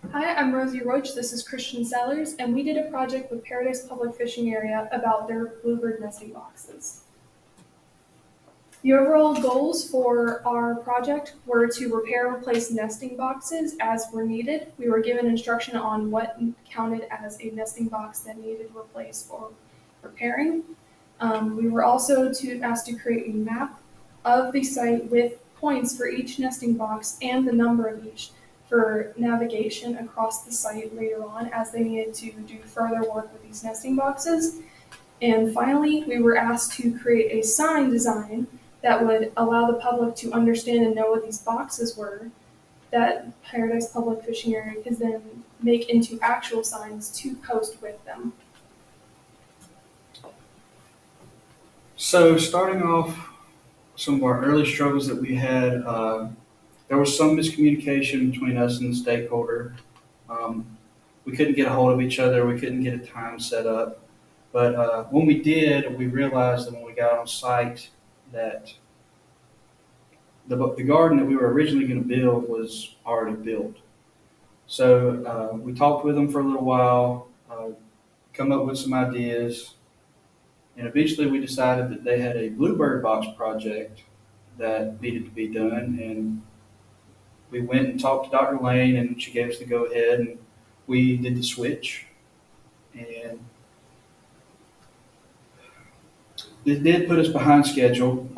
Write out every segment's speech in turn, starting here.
Hi, I'm Rosie Roitzsch. This is Christian Sellars, and we did a project with Paradise Public Fishing Area about their Bluebird nesting boxes. The overall goals for our project were to repair and replace nesting boxes as were needed. We were given instruction on what counted as a nesting box that needed replaced or repairing. We were also asked to create a map of the site with points for each nesting box and the number of each for navigation across the site later on as they needed to do further work with these nesting boxes. And finally, we were asked to create a sign design that would allow the public to understand and know what these boxes were that Paradise Public Fishing Area could then make into actual signs to post with them. So, starting off some of our early struggles that we had, there was some miscommunication between us and the stakeholder. We couldn't get a hold of each other. We couldn't get a time set up. But when we did, we realized that when we got on site that the garden that we were originally going to build was already built. So we talked with them for a little while, come up with some ideas, and eventually we decided that they had a Bluebird box project that needed to be done. And we went and talked to Dr. Lane, and she gave us the go ahead, and we did the switch. And it did put us behind schedule.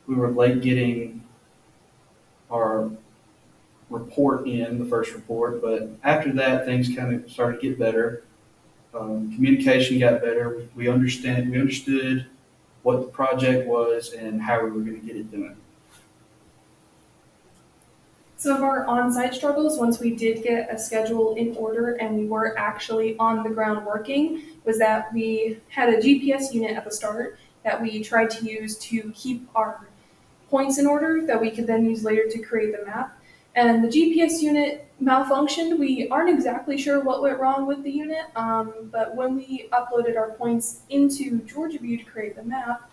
We were late getting our report in, the first report, but after that, things kind of started to get better. Communication got better. We understood what the project was and how we were going to get it done. Some of our on-site struggles, once we did get a schedule in order and we were actually on the ground working, was that we had a GPS unit at the start that we tried to use to keep our points in order that we could then use later to create the map. And the GPS unit malfunctioned. We aren't exactly sure what went wrong with the unit, but when we uploaded our points into Georgia View to create the map,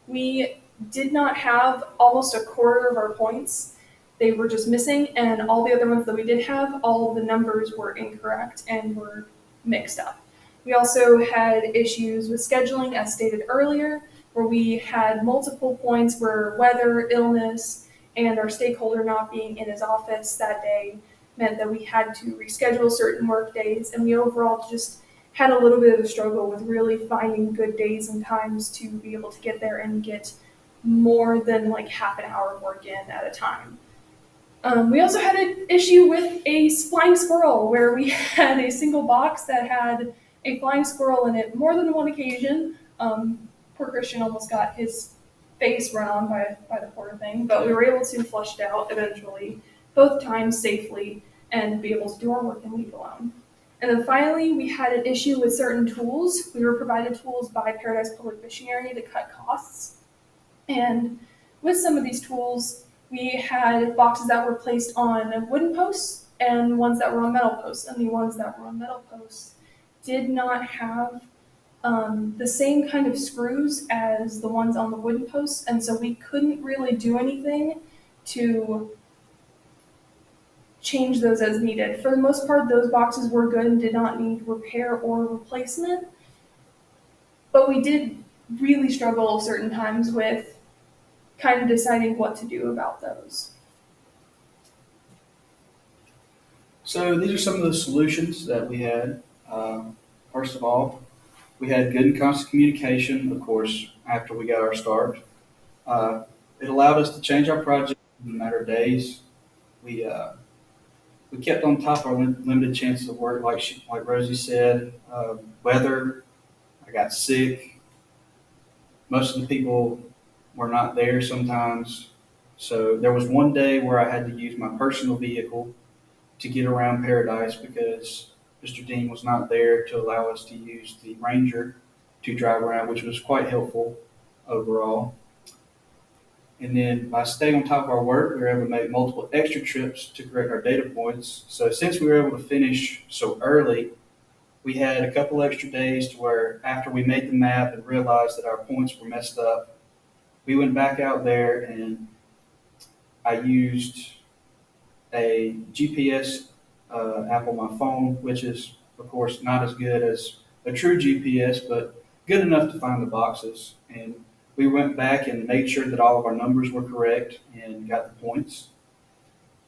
we did not have almost a quarter of our points. They were just missing, and all the other ones that we did have, all the numbers were incorrect and were mixed up. We also had issues with scheduling, as stated earlier, where we had multiple points where weather, illness, and our stakeholder not being in his office that day meant that we had to reschedule certain work days, and we overall just had a little bit of a struggle with really finding good days and times to be able to get there and get more than like half an hour of work in at a time. We also had an issue with a flying squirrel where we had a single box that had a flying squirrel in it more than one occasion. Poor Christian almost got his face run on by the poor thing, but we were able to flush it out eventually, both times safely, and be able to do our work and leave it alone. And then finally, we had an issue with certain tools. We were provided tools by Paradise Public Fishing Area to cut costs. And with some of these tools, we had boxes that were placed on wooden posts and ones that were on metal posts. And the ones that were on metal posts did not have the same kind of screws as the ones on the wooden posts. And so we couldn't really do anything to change those as needed. For the most part, those boxes were good and did not need repair or replacement. But we did really struggle certain times with kind of deciding what to do about those. So, these are some of the solutions that we had. First of all, we had good and constant communication, of course, after we got our start. Uh, it allowed us to change our project in a matter of days. We we kept on top of our limited chances of work, like Rosie said. Weather, I got sick. Most of the people were not there sometimes. So there was one day where I had to use my personal vehicle to get around Paradise because Mr. Dean was not there to allow us to use the Ranger to drive around, which was quite helpful overall. And then by staying on top of our work, we were able to make multiple extra trips to correct our data points. So since we were able to finish so early, we had a couple extra days to where after we made the map and realized that our points were messed up, we went back out there and I used a GPS Apple My Phone, which is, of course, not as good as a true GPS, but good enough to find the boxes. And we went back and made sure that all of our numbers were correct and got the points.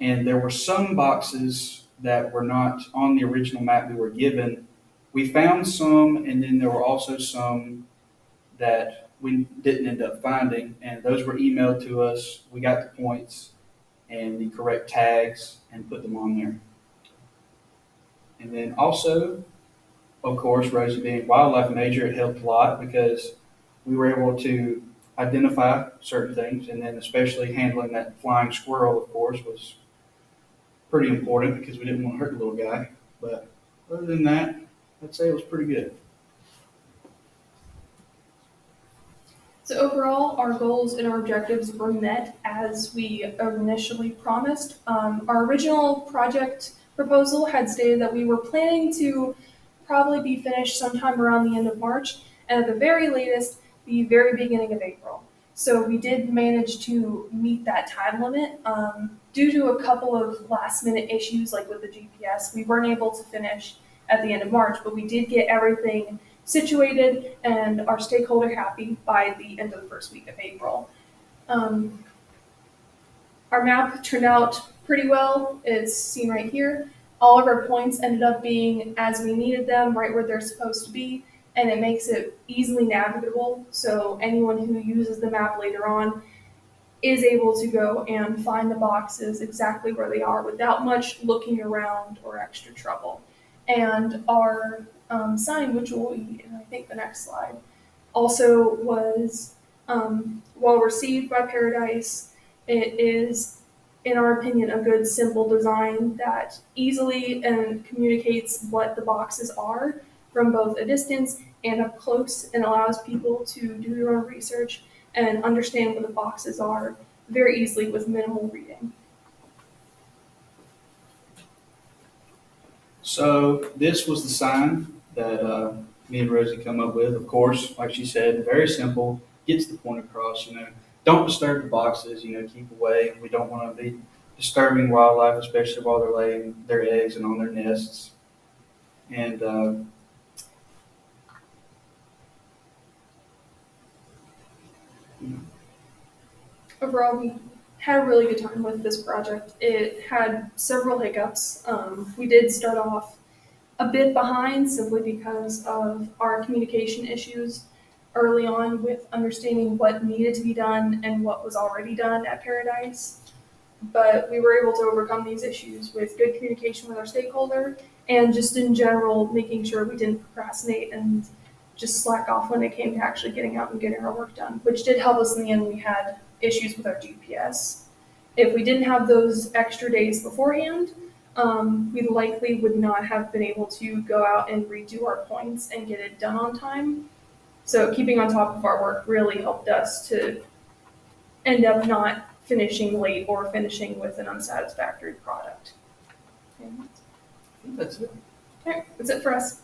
And there were some boxes that were not on the original map we were given. We found some, and then there were also some that we didn't end up finding, and those were emailed to us. We got the points and the correct tags and put them on there. And then also, of course, Rosie being wildlife major, it helped a lot because we were able to identify certain things, and then especially handling that flying squirrel, of course, was pretty important because we didn't want to hurt the little guy. But other than that, I'd say it was pretty good. So overall, our goals and our objectives were met as we initially promised. Our original project proposal had stated that we were planning to probably be finished sometime around the end of March, and at the very latest, the very beginning of April. So we did manage to meet that time limit. Due to a couple of last minute issues, like with the GPS, we weren't able to finish at the end of March, but we did get everything situated and our stakeholder happy by the end of the first week of April. Um, our map turned out pretty well. It's seen right here. All of our points ended up being as we needed them, right where they're supposed to be, and it makes it easily navigable. So anyone who uses the map later on is able to go and find the boxes exactly where they are without much looking around or extra trouble. And our sign, which will be in I think the next slide, also was well received by Paradise. It is, in our opinion, a good simple design that easily and communicates what the boxes are from both a distance and up close, and allows people to do their own research and understand what the boxes are very easily with minimal reading. So this was the sign that me and Rosie come up with. Of course, like she said, very simple, gets the point across. Don't disturb the boxes. Keep away. We don't want to be disturbing wildlife, especially while they're laying their eggs and on their nests. And Overall, we had a really good time with this project. It had several hiccups. We did start off a bit behind simply because of our communication issues early on with understanding what needed to be done and what was already done at Paradise. But we were able to overcome these issues with good communication with our stakeholder and just in general making sure we didn't procrastinate and just slack off when it came to actually getting out and getting our work done, which did help us in the end. We had issues with our GPS. If we didn't have those extra days beforehand, we likely would not have been able to go out and redo our points and get it done on time. So keeping on top of our work really helped us to end up not finishing late or finishing with an unsatisfactory product. that's it. All right, that's it for us.